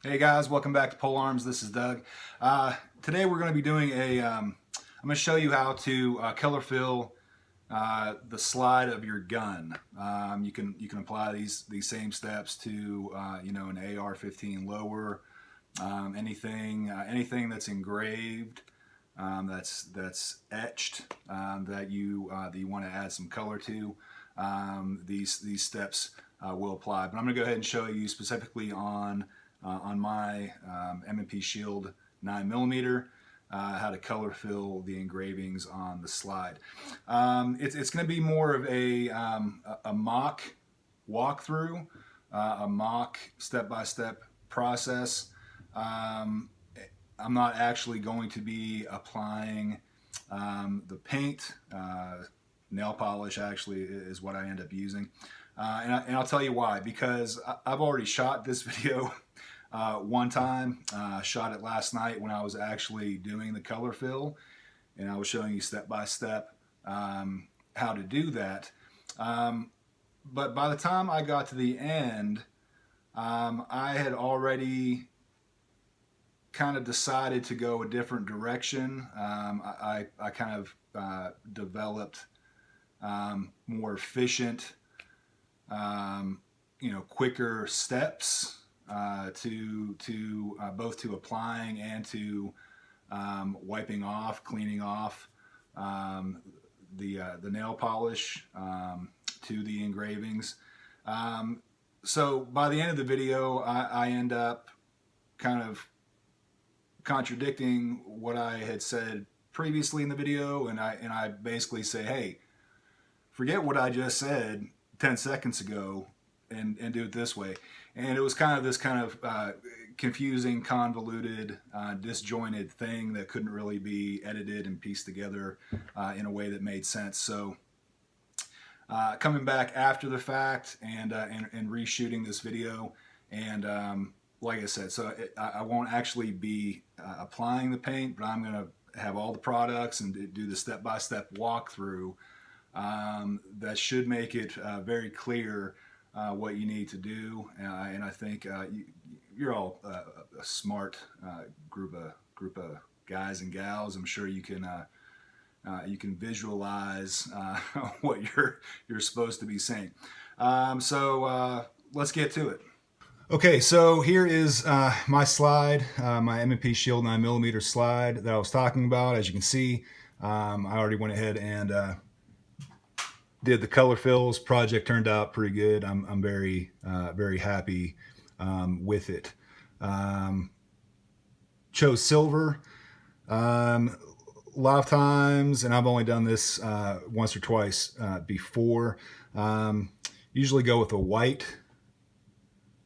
Hey guys, welcome back to PoleArms. This is Doug. Today we're going to be doing I'm going to show you how to color fill the slide of your gun. You can apply these same steps to an AR-15 lower, anything that's engraved, that's etched, that you want to add some color to. These steps will apply. But I'm going to go ahead and show you specifically on my M&P Shield 9mm, how to color fill the engravings on the slide. It's going to be more of a mock walkthrough, a mock step-by-step process. I'm not actually going to be applying the paint. Nail polish actually is what I end up using. And I'll tell you why, because I've already shot this video one time. Shot it last night when I was actually doing the color fill, and I was showing you step by step how to do that. But by the time I got to the end, I had already kind of decided to go a different direction. I kind of developed more efficient, quicker steps to both to applying and to wiping off, cleaning off the nail polish to the engravings. So by the end of the video, I end up kind of contradicting what I had said previously in the video, and I basically say, hey, forget what I just said 10 seconds ago and do it this way. And it was kind of this confusing, convoluted, disjointed thing that couldn't really be edited and pieced together in a way that made sense. So coming back after the fact and reshooting this video, and like I said, so I won't actually be applying the paint, but I'm going to have all the products and do the step-by-step walkthrough that should make it very clear what you need to do. And I think you're all a smart group of guys and gals. I'm sure you can visualize what you're supposed to be saying. So let's get to it. Okay, so here is my slide, my M&P Shield 9mm slide that I was talking about. As you can see, I already went ahead and did the color fills. Project turned out pretty good. I'm very happy with it. Chose silver. A lot of times, and I've only done this once or twice before, usually go with a white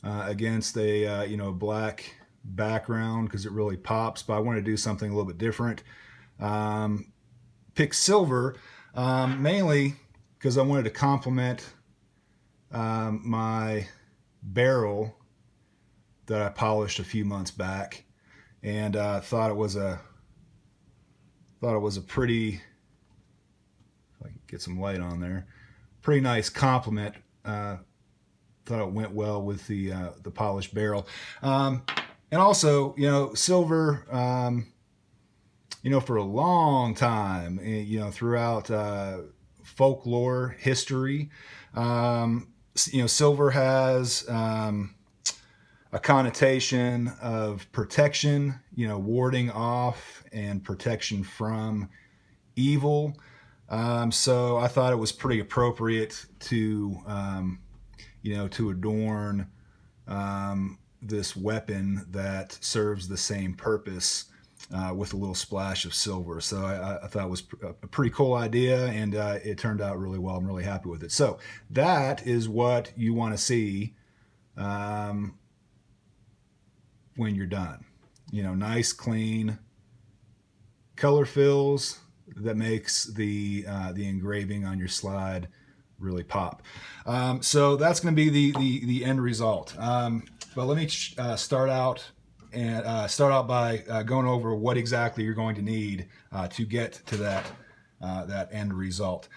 against a black background because it really pops, but I want to do something a little bit different. Pick silver mainly because I wanted to complement my barrel that I polished a few months back, and thought it was a pretty, if I can get some light on there, pretty nice complement. Thought it went well with the polished barrel, and also silver. For a long time, throughout folklore history, silver has a connotation of protection, warding off and protection from evil. So I thought it was pretty appropriate to to adorn this weapon that serves the same purpose with a little splash of silver. So I thought it was a pretty cool idea, and it turned out really well. I'm really happy with it. So that is what you want to see when you're done. Nice, clean color fills that makes the engraving on your slide really pop. So that's going to be the end result. But let me start out by going over what exactly you're going to need to get to that end result.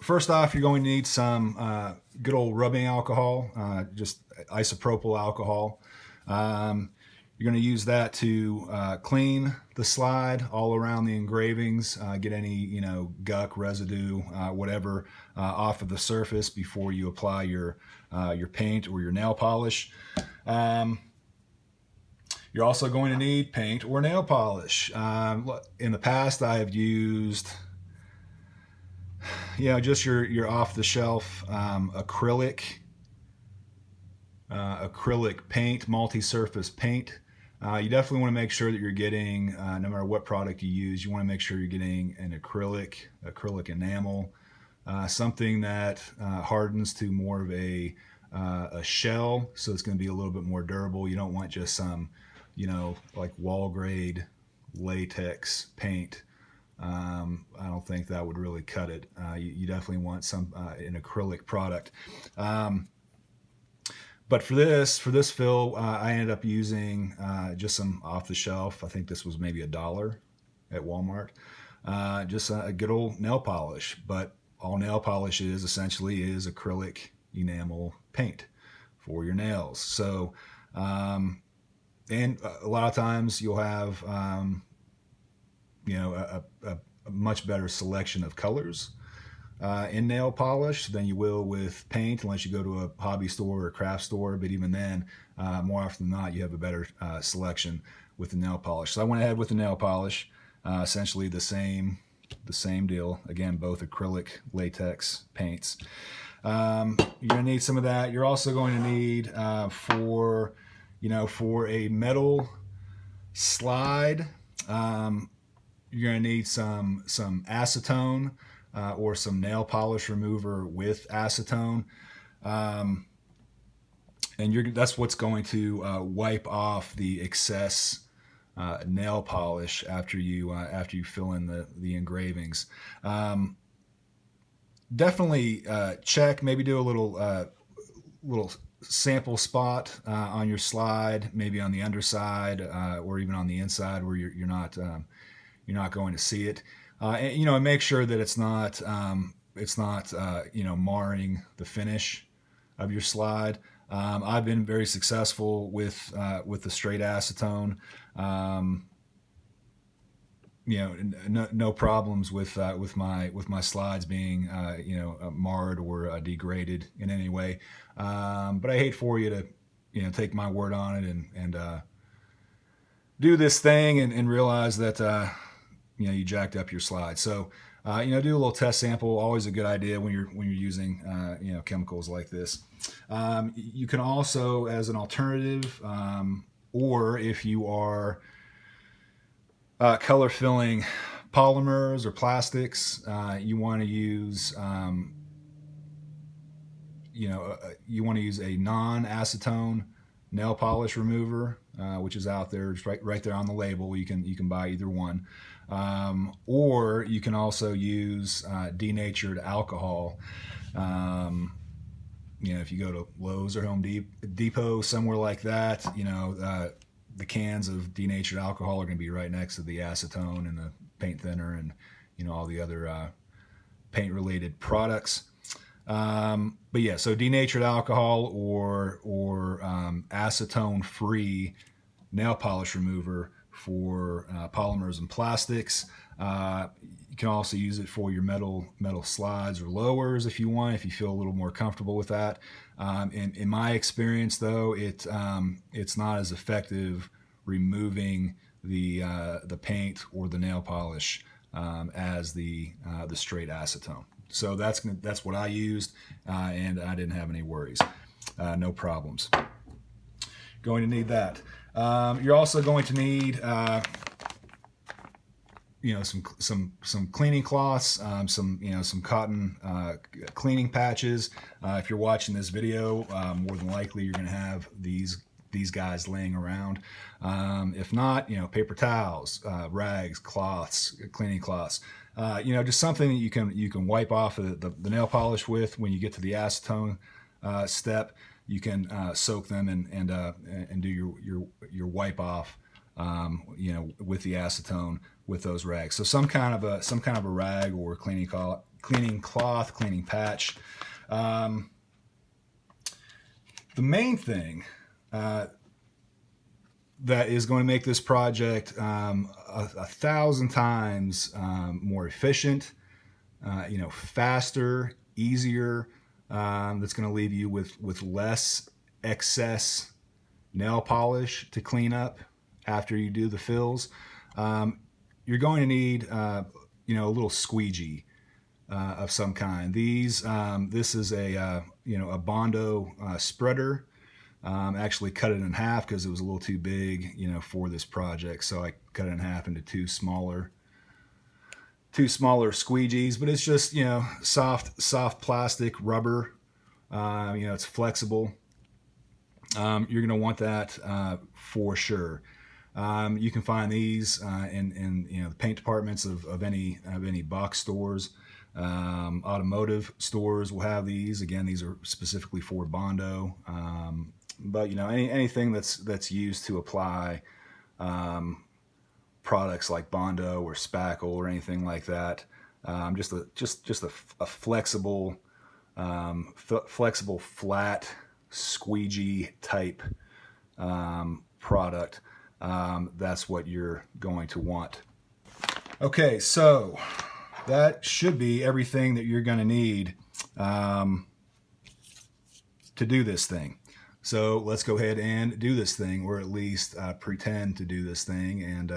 First off, you're going to need some good old rubbing alcohol, just isopropyl alcohol. You're going to use that to clean the slide all around the engravings, get any guck, residue, whatever off of the surface before you apply your paint or your nail polish. You're also going to need paint or nail polish. In the past, I have used just your off-the-shelf acrylic paint, multi-surface paint. You definitely want to make sure that you're getting, no matter what product you use, you want to make sure you're getting an acrylic enamel, something that hardens to more of a shell, so it's going to be a little bit more durable. You don't want just some, like wall grade latex paint. I don't think that would really cut it. You definitely want an acrylic product. But for this fill, I ended up using just some off the shelf. I think this was maybe $1 at Walmart. Just a good old nail polish. But all nail polish is essentially is acrylic enamel paint for your nails. So, and a lot of times you'll have, a much better selection of colors in nail polish than you will with paint, unless you go to a hobby store or a craft store. But even then, more often than not, you have a better selection with the nail polish. So I went ahead with the nail polish, essentially the same deal. Again, both acrylic latex paints. You're gonna need some of that. You're also going to need for a metal slide. You're going to need some acetone or some nail polish remover with acetone, and that's what's going to wipe off the excess nail polish after you fill in the engravings. Definitely check. Maybe do a little sample spot on your slide, maybe on the underside or even on the inside where you're not going to see it, and make sure that it's not marring the finish of your slide. I've been very successful with the straight acetone. No problems with my slides being marred or degraded in any way. But I hate for you to take my word on it and do this thing and realize that you jacked up your slide. So do a little test sample. Always a good idea when you're using chemicals like this. You can also, as an alternative, or if you are color filling polymers or plastics, you want to use a non-acetone nail polish remover, which is out there. It's right there on the label. You can buy either one, or you can also use denatured alcohol. If you go to Lowe's or Home Depot, somewhere like that, the cans of denatured alcohol are going to be right next to the acetone and the paint thinner and all the other paint related products. But yeah, so denatured alcohol or acetone free nail polish remover for polymers and plastics. You can also use it for your metal slides or lowers if you want, if you feel a little more comfortable with that. In my experience, though, it's not as effective removing the paint or the nail polish as the straight acetone. So that's what I used, and I didn't have any worries, no problems. Going to need that. You're also going to need some cleaning cloths, some cotton cleaning patches. If you're watching this video, more than likely you're going to have these guys laying around. If not, paper towels, rags, cloths, cleaning cloths. Just something that you can wipe off the nail polish with. When you get to the acetone step, you can soak them and do your wipe off, with the acetone with those rags. So some kind of a rag or cleaning cloth, cleaning patch. The main thing that is going to make this project 1,000 times more efficient, faster, easier. That's going to leave you with less excess nail polish to clean up after you do the fills. You're going to need, a little squeegee of some kind. This is a Bondo spreader. Actually cut it in half because it was a little too big, for this project. So I cut it in half into two smaller squeegees. But it's just, soft plastic rubber. It's flexible. You're going to want that for sure. You can find these in the paint departments of any box stores. Automotive stores will have these. Again, these are specifically for Bondo. But anything that's used to apply products like Bondo or spackle or anything like that, just a flexible flat squeegee type product. That's what you're going to want. Okay, so that should be everything that you're going to need to do this thing. So let's go ahead and do this thing, or at least pretend to do this thing, and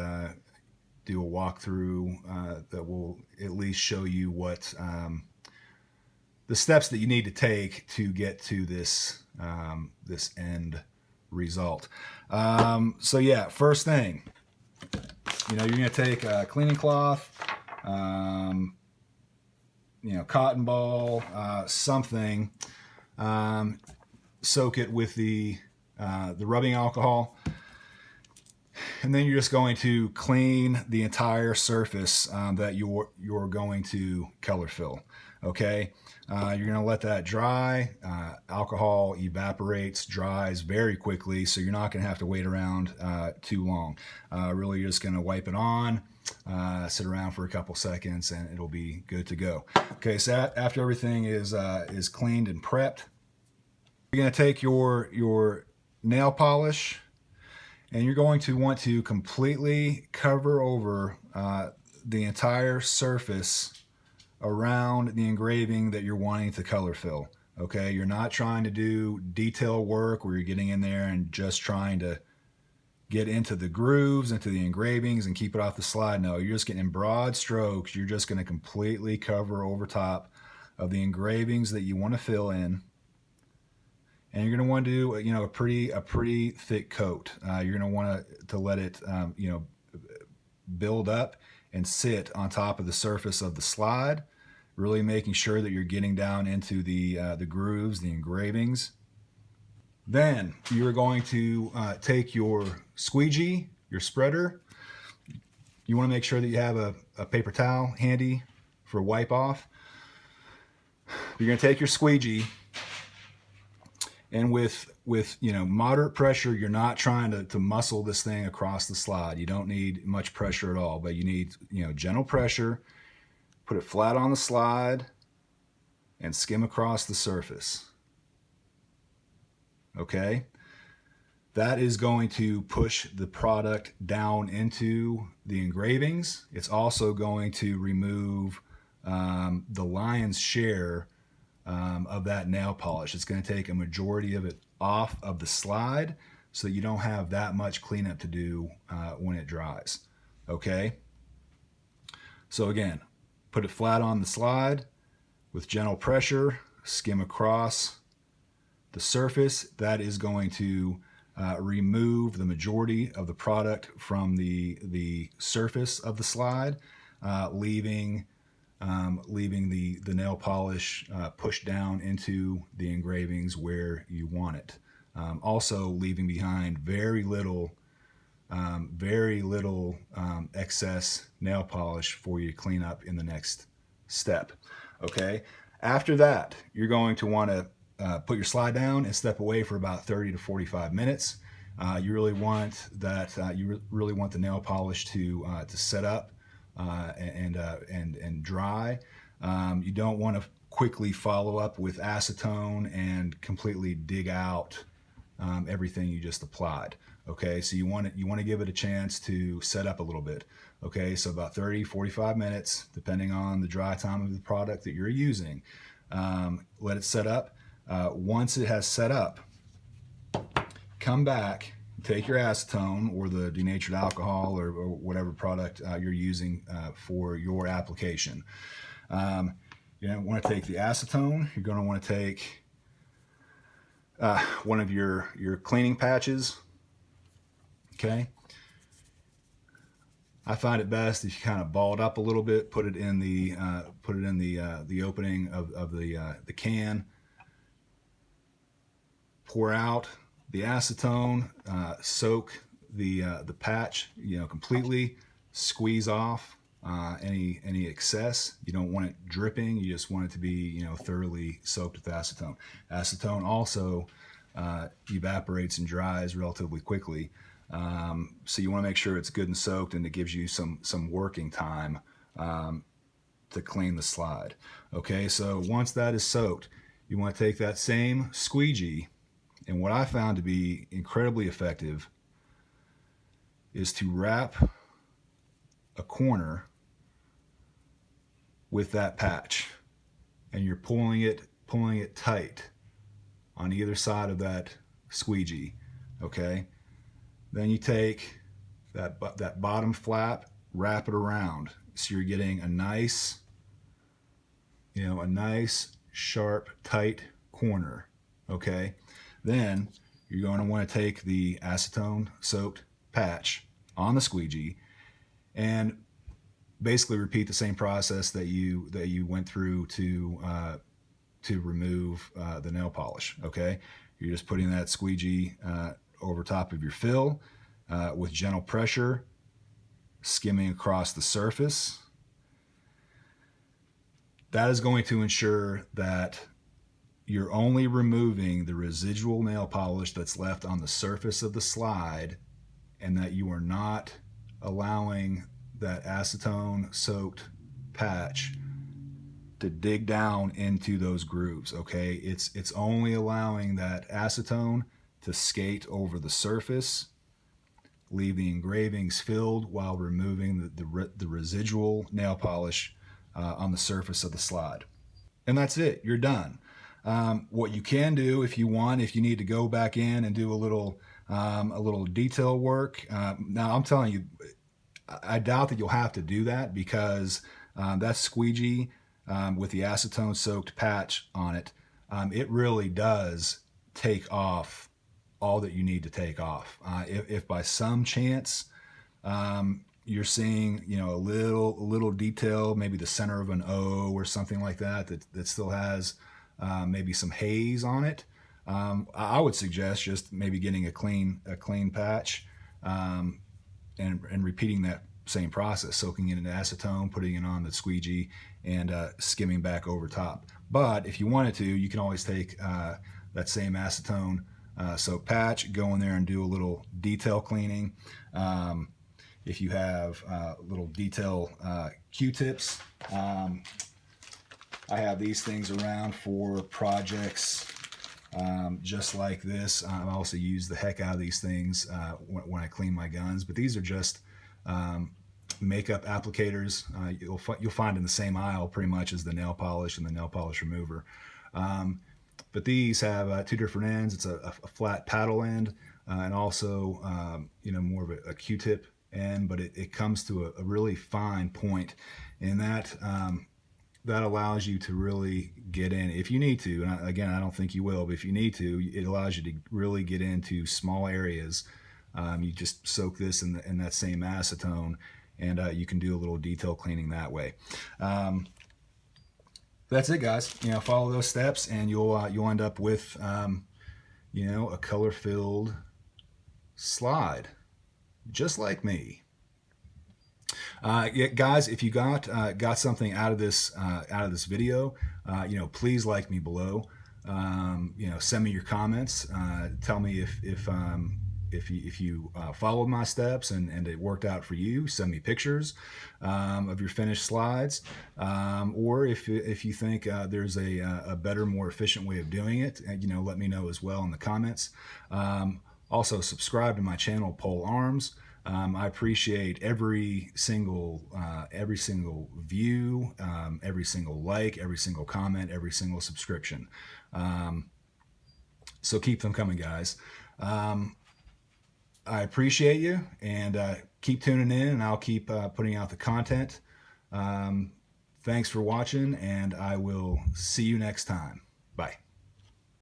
do a walkthrough that will at least show you what the steps that you need to take to get to this this end result. So yeah, first thing, you're going to take a cleaning cloth, cotton ball, something. Soak it with the rubbing alcohol, and then you're just going to clean the entire surface that you're going to color fill. Okay, you're going to let that dry. Alcohol evaporates, dries very quickly, so you're not going to have to wait around too long. Really, you're just going to wipe it on, sit around for a couple seconds, and it'll be good to go. Okay, so after everything is cleaned and prepped, you're going to take your nail polish, and you're going to want to completely cover over the entire surface around the engraving that you're wanting to color fill. Okay, you're not trying to do detail work where you're getting in there and just trying to get into the grooves, into the engravings, and keep it off the slide. No, you're just getting in broad strokes. You're just going to completely cover over top of the engravings that you want to fill in. And you're going to want to do, a pretty thick coat. You're going to want to let it, build up and sit on top of the surface of the slide, really making sure that you're getting down into the grooves, the engravings. Then you're going to take your squeegee, your spreader. You want to make sure that you have a paper towel handy for a wipe off. You're going to take your squeegee, and with moderate pressure, you're not trying to muscle this thing across the slide. You don't need much pressure at all, but you need gentle pressure. Put it flat on the slide and skim across the surface. Okay, that is going to push the product down into the engravings. It's also going to remove the lion's share of that nail polish. It's going to take a majority of it off of the slide so that you don't have that much cleanup to do when it dries. Okay, so again, put it flat on the slide with gentle pressure, skim across the surface. That is going to remove the majority of the product from the surface of the slide, leaving the nail polish pushed down into the engravings where you want it. Also leaving behind very little excess nail polish for you to clean up in the next step. Okay, after that, you're going to want to put your slide down and step away for about 30 to 45 minutes. You really want that. You really want the nail polish to set up and dry. You don't want to quickly follow up with acetone and completely dig out everything you just applied. Okay, so you want to give it a chance to set up a little bit. Okay, so about 30-45 minutes, depending on the dry time of the product that you're using. Let it set up. Once it has set up, come back, take your acetone or the denatured alcohol or whatever product you're using for your application. You want to take the acetone. You're going to want to take one of your cleaning patches. Okay. I find it best if you kind of ball it up a little bit, put it in the opening of the can. Pour out the acetone, soak the patch, completely. Squeeze off any excess. You don't want it dripping. You just want it to be, thoroughly soaked with acetone. Acetone also evaporates and dries relatively quickly. So you want to make sure it's good and soaked, and it gives you some working time to clean the slide. Okay, so once that is soaked, you want to take that same squeegee, and what I found to be incredibly effective is to wrap a corner with that patch, and you're pulling it tight on either side of that squeegee. Okay. Then you take that bottom flap, wrap it around, so you're getting a nice, sharp, tight corner. Okay. Then you're going to want to take the acetone soaked patch on the squeegee and basically repeat the same process that you went through to remove the nail polish. Okay. You're just putting that squeegee over top of your fill with gentle pressure, skimming across the surface. That is going to ensure that you're only removing the residual nail polish that's left on the surface of the slide, and that you are not allowing that acetone soaked patch to dig down into those grooves. Okay, it's only allowing that acetone to skate over the surface, leave the engravings filled while removing the residual nail polish on the surface of the slide. And that's it, you're done. What you can do if you need to go back in and do a little detail work. Now I'm telling you, I doubt that you'll have to do that, because that squeegee with the acetone soaked patch on it, it really does take off all that you need to take off. If by some chance you're seeing a little detail, maybe the center of an O or something like that still has maybe some haze on it, I would suggest just maybe getting a clean patch and repeating that same process, soaking it in acetone, putting it on the squeegee, and skimming back over top. But if you wanted to, you can always take that same acetone soaked patch, go in there and do a little detail cleaning. If you have little detail Q-tips, I have these things around for projects just like this. I also use the heck out of these things when I clean my guns, but these are just makeup applicators. You'll find in the same aisle pretty much as the nail polish and the nail polish remover. But these have two different ends. It's a flat paddle end and also more of a Q-tip end, but it comes to a really fine point, and that allows you to really get in if you need to. And again, I don't think you will, but if you need to, it allows you to really get into small areas. You just soak this in that same acetone, and you can do a little detail cleaning that way. That's it, guys. Follow those steps, and you'll end up with a color-filled slide, just like me. Yeah, guys, if you got something out of this video, please like me below. Send me your comments. Tell me if if you followed my steps and it worked out for you, send me pictures of your finished slides, or if you think there's a better, more efficient way of doing it, let me know as well in the comments. Also, subscribe to my channel, PoleArms. I appreciate every single view, every single like, every single comment, every single subscription. So keep them coming, guys. I appreciate you, and keep tuning in, and I'll keep putting out the content. Thanks for watching, and I will see you next time. Bye.